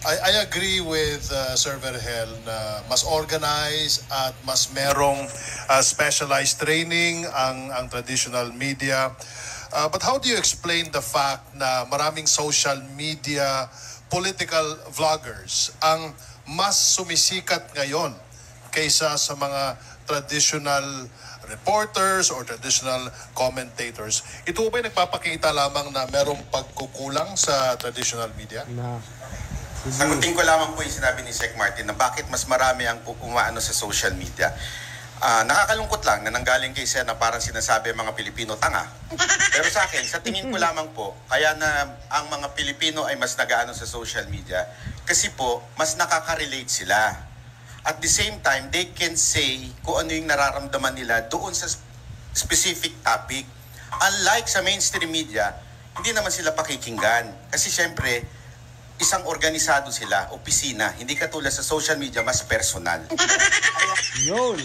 I agree with Sir Vergel na mas organized at mas merong specialized training ang traditional media. But how do you explain the fact na maraming social media political vloggers ang mas sumisikat ngayon kaysa sa mga traditional reporters or traditional commentators? Ito ba'y nagpapakita lamang na merong pagkukulang sa traditional media? Sagutin ko lamang po yung sinabi ni Sec Martin na bakit mas marami ang umaano sa social media. Nakakalungkot lang na nanggaling kay Sen na parang sinasabi ang mga Pilipino tanga. Pero sa akin, sa tingin ko lamang po, kaya na ang mga Pilipino ay mas nagaano sa social media kasi po, mas nakaka-relate sila. At the same time, they can say kung ano yung nararamdaman nila doon sa specific topic. Unlike sa mainstream media, hindi naman sila pakikinggan. Kasi syempre, isang organisado sila, opisina, hindi katulad sa social media, mas personal. Yun.